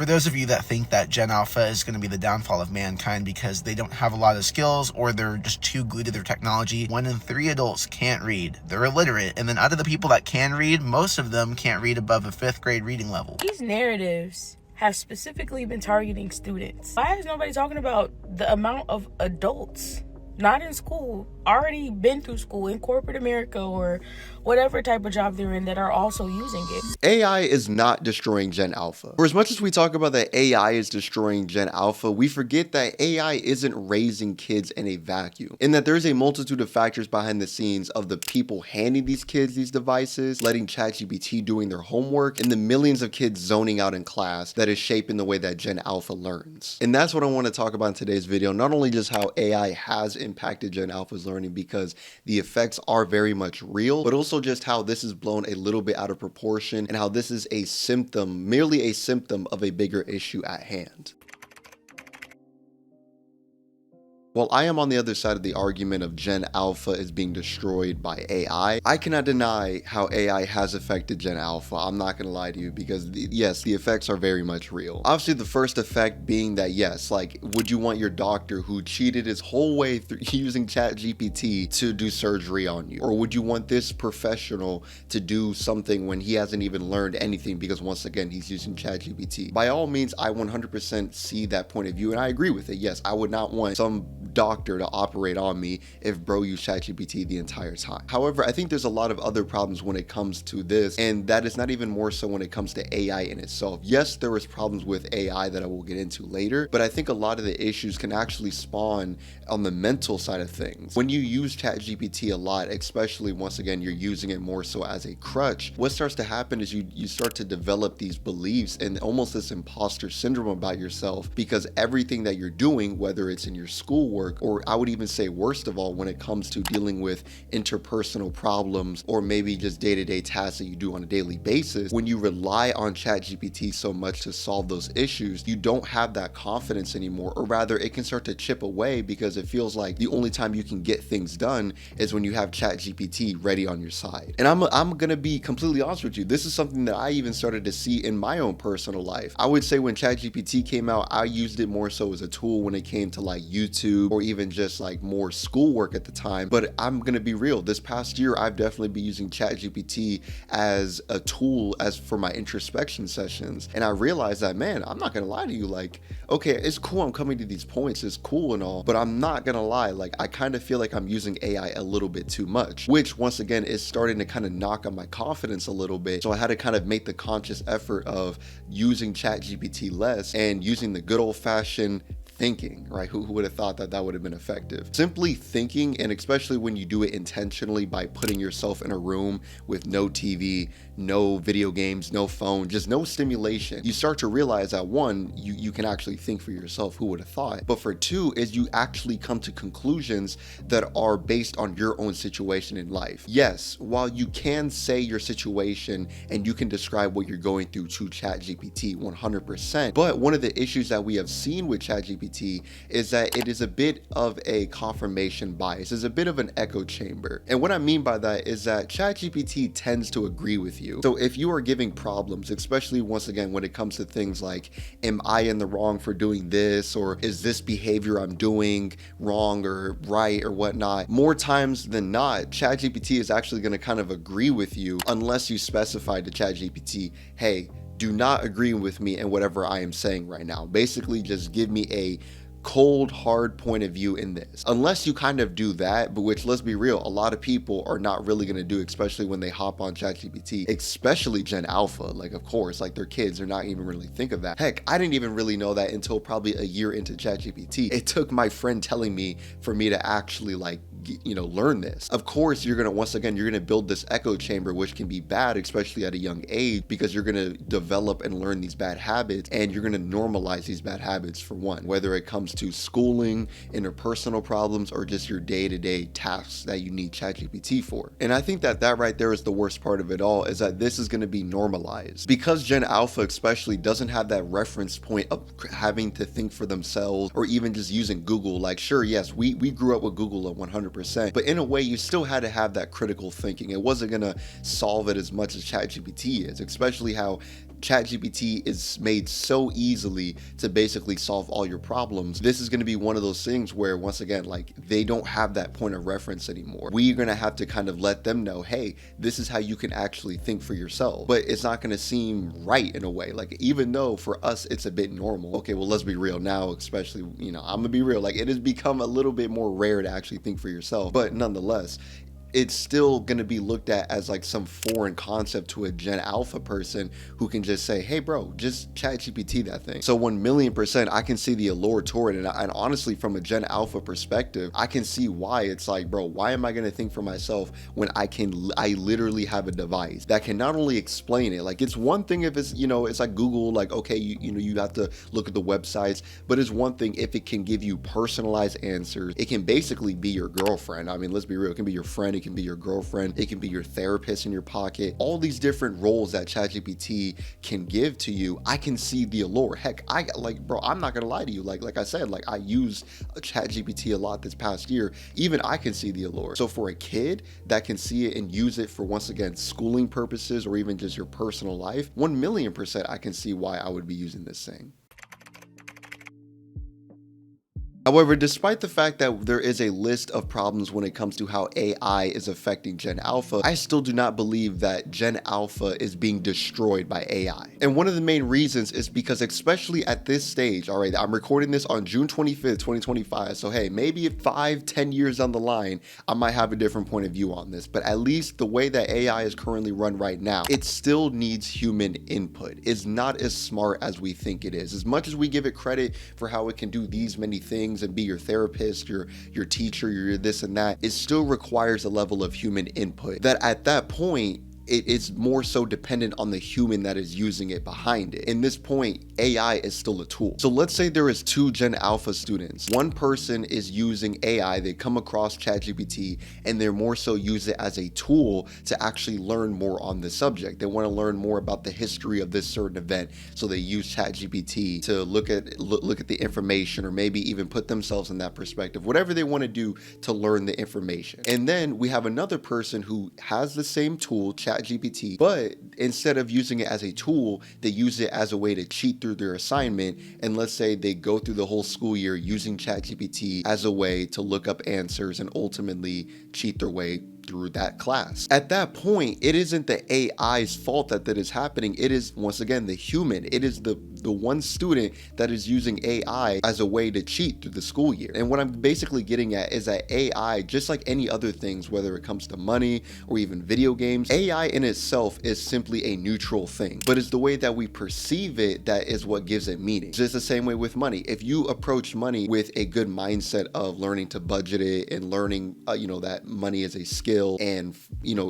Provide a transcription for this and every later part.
For those of you that think that Gen Alpha is going to be the downfall of mankind because they don't have a lot of skills or they're just too glued to their technology, 1 in 3 adults can't read. They're illiterate, and then out of the people that can read, most of them can't read above a 5th grade reading level. These narratives have specifically been targeting students. Why is nobody talking about the amount of adults not in school, already been through school in corporate America or whatever type of job they're in, that are also using it? AI is not destroying Gen Alpha. For as much as we talk about that AI is destroying Gen Alpha, we forget that AI isn't raising kids in a vacuum, and that there's a multitude of factors behind the scenes of the people handing these kids these devices, letting ChatGPT doing their homework, and the millions of kids zoning out in class that is shaping the way that Gen Alpha learns. And that's what I want to talk about in today's video, not only just how AI has impacted Gen Alpha's learning because the effects are very much real, but also just how this is blown a little bit out of proportion and how this is a symptom, merely a symptom of a bigger issue at hand. While I am on the other side of the argument of Gen Alpha is being destroyed by AI, I cannot deny how AI has affected Gen Alpha. I'm not gonna lie to you, because yes, the effects are very much real. Obviously, the first effect being that yes, like, would you want your doctor who cheated his whole way through using ChatGPT to do surgery on you? Or would you want this professional to do something when he hasn't even learned anything because once again, he's using ChatGPT? By all means, I 100% see that point of view and I agree with it. Yes, I would not want some doctor to operate on me if bro used ChatGPT the entire time. However, I think there's a lot of other problems when it comes to this, and that is not even more so when it comes to AI in itself. Yes, there was problems with AI that I will get into later, but I think a lot of the issues can actually spawn on the mental side of things. When you use ChatGPT a lot, especially once again, you're using it more so as a crutch, what starts to happen is you start to develop these beliefs and almost this imposter syndrome about yourself, because everything that you're doing, whether it's in your schoolwork, or I would even say worst of all when it comes to dealing with interpersonal problems or maybe just day-to-day tasks that you do on a daily basis, when you rely on ChatGPT so much to solve those issues, you don't have that confidence anymore, or rather it can start to chip away because it feels like the only time you can get things done is when you have ChatGPT ready on your side. And I'm gonna be completely honest with you, this is something that I even started to see in my own personal life. I would say when ChatGPT came out, I used it more so as a tool when it came to like YouTube or even just like more schoolwork at the time. But I'm gonna be real, this past year I've definitely been using ChatGPT as a tool as for my introspection sessions, and I realized that, man, I'm not gonna lie to you, like, okay, it's cool I'm coming to these points, it's cool and all, but I'm not gonna lie, like, I kind of feel like I'm using AI a little bit too much, which once again is starting to kind of knock on my confidence a little bit. So I had to kind of make the conscious effort of using ChatGPT less and using the good old-fashioned thinking, right? Who would have thought that that would have been effective? Simply thinking, and especially when you do it intentionally by putting yourself in a room with no TV, no video games, no phone, just no stimulation, you start to realize that one, you can actually think for yourself. Who would have thought? But for two is you actually come to conclusions that are based on your own situation in life. Yes, while you can say your situation and you can describe what you're going through to ChatGPT 100%, but one of the issues that we have seen with ChatGPT is that it is a bit of a confirmation bias, is a bit of an echo chamber. And what I mean by that is that ChatGPT tends to agree with you. So if you are giving problems, especially once again when it comes to things like, am I in the wrong for doing this, or is this behavior I'm doing wrong or right or whatnot, more times than not, ChatGPT is actually going to kind of agree with you unless you specify to ChatGPT, hey, do not agree with me in whatever I am saying right now. Basically, just give me a cold, hard point of view in this. Unless you kind of do that, but which, let's be real, a lot of people are not really going to do, especially when they hop on ChatGPT, especially Gen Alpha. Like, of course, like, their kids are not even really think of that. Heck, I didn't even really know that until probably a year into ChatGPT. It took my friend telling me for me to actually, like, you know, learn this. Of course, you're gonna, once again, you're gonna build this echo chamber, which can be bad, especially at a young age, because you're gonna develop and learn these bad habits, and you're gonna normalize these bad habits, for one, whether it comes to schooling, interpersonal problems, or just your day-to-day tasks that you need ChatGPT for. And I think that right there is the worst part of it all, is that this is gonna be normalized. Because Gen Alpha especially doesn't have that reference point of having to think for themselves, or even just using Google. Like, sure, yes, we grew up with Google at 100%, but in a way you still had to have that critical thinking. It wasn't gonna solve it as much as ChatGPT is, especially how ChatGPT is made so easily to basically solve all your problems. This is going to be one of those things where, once again, like, they don't have that point of reference anymore. We're going to have to kind of let them know, hey, this is how you can actually think for yourself. But it's not going to seem right in a way. Like, even though for us it's a bit normal. Okay, well, let's be real now, especially, I'm gonna be real. Like, it has become a little bit more rare to actually think for yourself. But nonetheless, it's still going to be looked at as like some foreign concept to a Gen Alpha person who can just say, hey bro, just ChatGPT that thing. So 1,000,000% I can see the allure toward it. And honestly, from a Gen Alpha perspective, I can see why it's like, bro, why am I going to think for myself when I literally have a device that can not only explain it. Like, it's one thing if it's, it's like Google, like, okay, you have to look at the websites, but it's one thing if it can give you personalized answers. It can basically be your girlfriend. I mean, let's be real. It can be your friend. It can be your girlfriend. It can be your therapist in your pocket. All these different roles that ChatGPT can give to you. I can see the allure. Heck, bro, I'm not gonna lie to you. Like I said, like, I used ChatGPT a lot this past year. Even I can see the allure. So for a kid that can see it and use it for, once again, schooling purposes or even just your personal life, 1,000,000% I can see why I would be using this thing. However, despite the fact that there is a list of problems when it comes to how AI is affecting Gen Alpha, I still do not believe that Gen Alpha is being destroyed by AI. And one of the main reasons is because, especially at this stage, all right, I'm recording this on June 25th, 2025. So hey, maybe 5-10 years down the line, I might have a different point of view on this. But at least the way that AI is currently run right now, it still needs human input. It's not as smart as we think it is. As much as we give it credit for how it can do these many things and be your therapist, your teacher, your this and that, it still requires a level of human input that at that point it is more so dependent on the human that is using it behind it. In this point, AI is still a tool. So let's say there is 2 Gen Alpha students. One person is using AI, they come across ChatGPT, and they're more so use it as a tool to actually learn more on the subject. They want to learn more about the history of this certain event. So they use ChatGPT to look at the information, or maybe even put themselves in that perspective, whatever they want to do to learn the information. And then we have another person who has the same tool, ChatGPT, but instead of using it as a tool, they use it as a way to cheat through their assignment. And let's say they go through the whole school year using ChatGPT as a way to look up answers and ultimately cheat their way through that class. At that point, it isn't the AI's fault that is happening. It is, once again, the human. It is the one student that is using AI as a way to cheat through the school year. And what I'm basically getting at is that AI, just like any other things, whether it comes to money or even video games, AI in itself is simply a neutral thing, but it's the way that we perceive it that is what gives it meaning. Just the same way with money. If you approach money with a good mindset of learning to budget it and learning, that money is a skill, and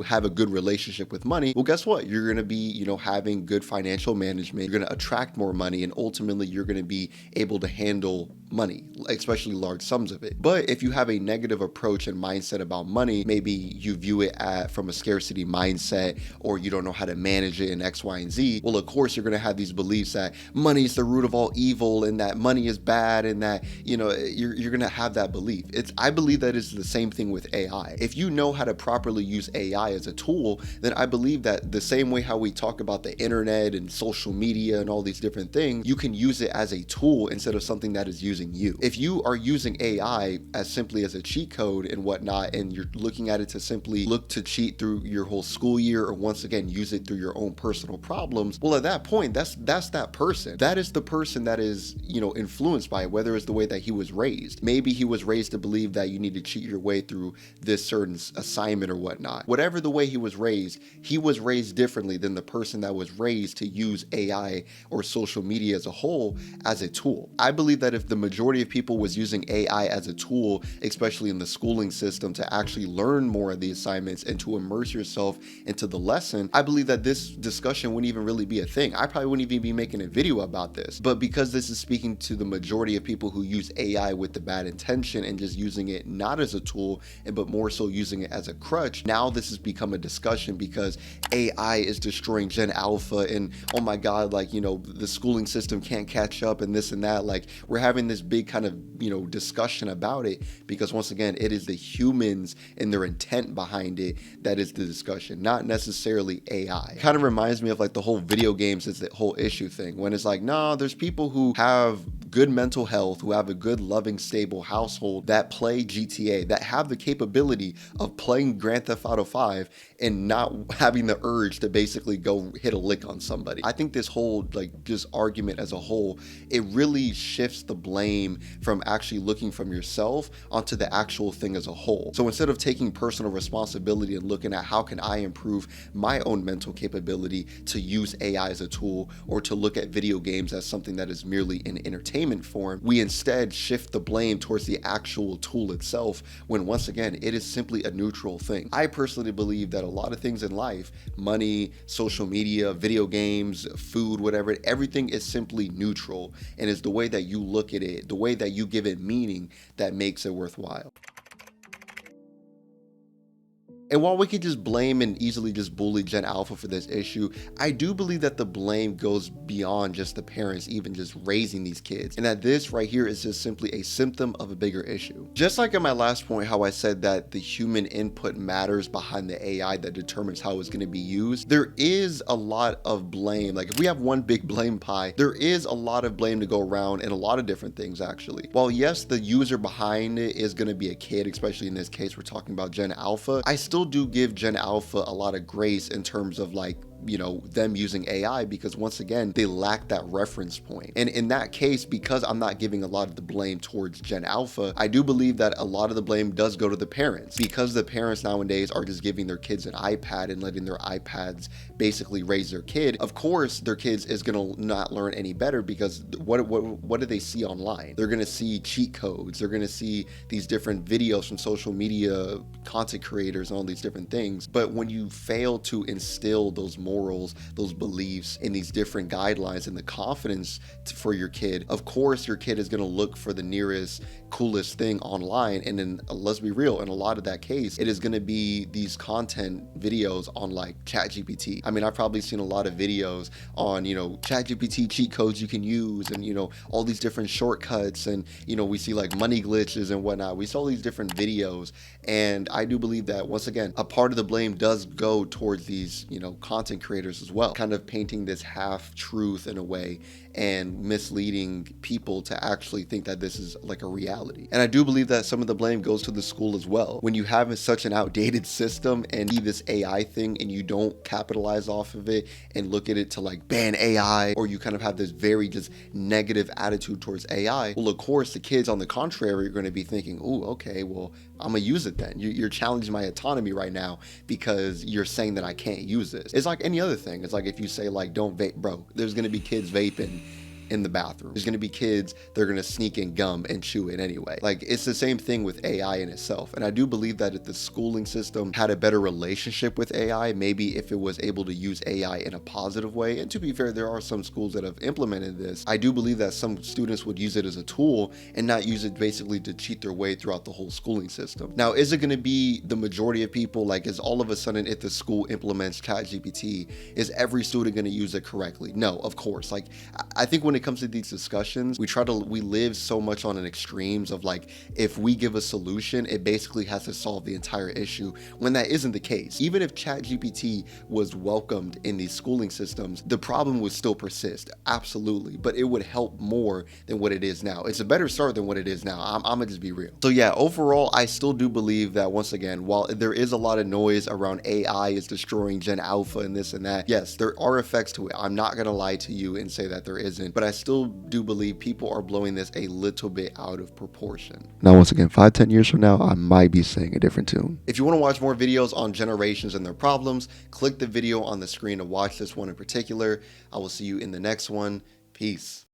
have a good relationship with money, well, guess what? You're going to be having good financial management. You're going to attract more money, and ultimately you're going to be able to handle money, especially large sums of it. But if you have a negative approach and mindset about money, maybe you view it from a scarcity mindset, or you don't know how to manage it in X, Y, and Z, well, of course you're going to have these beliefs that money is the root of all evil, and that money is bad, and that you're going to have that belief. I believe that is the same thing with AI. If you know how to properly use AI as a tool, then I believe that the same way how we talk about the internet and social media and all these different things, you can use it as a tool instead of something that is using you. If you are using AI as simply as a cheat code and whatnot, and you're looking at it to simply look to cheat through your whole school year, or once again use it through your own personal problems, well, at that point, that's that person. That is the person that is influenced by it, whether it's the way that he was raised. Maybe he was raised to believe that you need to cheat your way through this certain assignment or whatnot. Whatever the way he was raised differently than the person that was raised to use AI or social media as a whole as a tool. I believe that if the majority of people was using AI as a tool, especially in the schooling system, to actually learn more of the assignments and to immerse yourself into the lesson, I believe that this discussion wouldn't even really be a thing. I probably wouldn't even be making a video about this. But because this is speaking to the majority of people who use AI with the bad intention and just using it not as a tool, but more so using it as a crutch, now this has become a discussion because AI is destroying Gen Alpha, and oh my god, the schooling system can't catch up and this and that. Like, we're having this this big kind of, discussion about it, because once again, it is the humans and their intent behind it that is the discussion, not necessarily AI. It kind of reminds me of like the whole video games is the whole issue thing, when it's like, no, there's people who have good mental health, who have a good, loving, stable household that play GTA, that have the capability of playing Grand Theft Auto 5 and not having the urge to basically go hit a lick on somebody. I think this whole just argument as a whole, it really shifts the blame from actually looking from yourself onto the actual thing as a whole. So instead of taking personal responsibility and looking at how can I improve my own mental capability to use AI as a tool, or to look at video games as something that is merely an entertainment form, we instead shift the blame towards the actual tool itself, when once again, it is simply a neutral thing. I personally believe that a lot of things in life, money, social media, video games, food, whatever, everything is simply neutral, and it's the way that you look at it, the way that you give it meaning, that makes it worthwhile. And while we could just blame and easily just bully Gen Alpha for this issue, I do believe that the blame goes beyond just the parents even just raising these kids, and that this right here is just simply a symptom of a bigger issue. Just like in my last point, how I said that the human input matters behind the AI that determines how it's going to be used, there is a lot of blame. Like if we have one big blame pie, there is a lot of blame to go around, and a lot of different things actually. While yes, the user behind it is going to be a kid, especially in this case, we're talking about Gen Alpha, I still do give Gen Alpha a lot of grace in terms of them using AI, because once again, they lack that reference point. And in that case, because I'm not giving a lot of the blame towards Gen Alpha, I do believe that a lot of the blame does go to the parents, because the parents nowadays are just giving their kids an iPad and letting their iPads basically raise their kid. Of course, their kids is gonna not learn any better, because what do they see online? They're gonna see cheat codes. They're gonna see these different videos from social media content creators and all these different things. But when you fail to instill those morals, those beliefs, and these different guidelines, and the confidence for your kid, of course your kid is going to look for the nearest, coolest thing online. And then let's be real, in a lot of that case, it is going to be these content videos on like ChatGPT. I mean, I've probably seen a lot of videos on, ChatGPT cheat codes you can use, and all these different shortcuts, and we see like money glitches and whatnot. We saw these different videos, and I do believe that once again, a part of the blame does go towards these content creators as well, kind of painting this half truth in a way and misleading people to actually think that this is like a reality. And I do believe that some of the blame goes to the school as well. When you have such an outdated system and see this AI thing, and you don't capitalize off of it and look at it to like ban AI, or you kind of have this very just negative attitude towards AI, well, of course the kids on the contrary are going to be thinking, oh, okay, well, I'm gonna use it then. You're challenging my autonomy right now because you're saying that I can't use this. It's like any other thing. It's like if you say like, don't vape, bro, there's gonna be kids vaping in the bathroom. There's gonna be kids, they're gonna sneak in gum and chew it anyway. Like, it's the same thing with AI in itself. And I do believe that if the schooling system had a better relationship with AI, maybe if it was able to use AI in a positive way, and to be fair, there are some schools that have implemented this, I do believe that some students would use it as a tool and not use it basically to cheat their way throughout the whole schooling system. Now, is it gonna be the majority of people? Like, is all of a sudden, if the school implements ChatGPT, is every student gonna use it correctly? No, of course. Like, I think when it comes to these discussions, we live so much on an extremes of like, if we give a solution, it basically has to solve the entire issue, when that isn't the case. Even if ChatGPT was welcomed in these schooling systems, the problem would still persist, absolutely, but it would help more than what it is now. It's a better start than what it is now. I'm gonna just be real. So yeah, overall, I still do believe that, once again, while there is a lot of noise around AI is destroying Gen Alpha and this and that, yes, there are effects to it. I'm not gonna lie to you and say that there isn't, but I still do believe people are blowing this a little bit out of proportion. Now, once again, 5-10 years from now, I might be saying a different tune. If you want to watch more videos on generations and their problems, click the video on the screen to watch this one in particular. I will see you in the next one. Peace.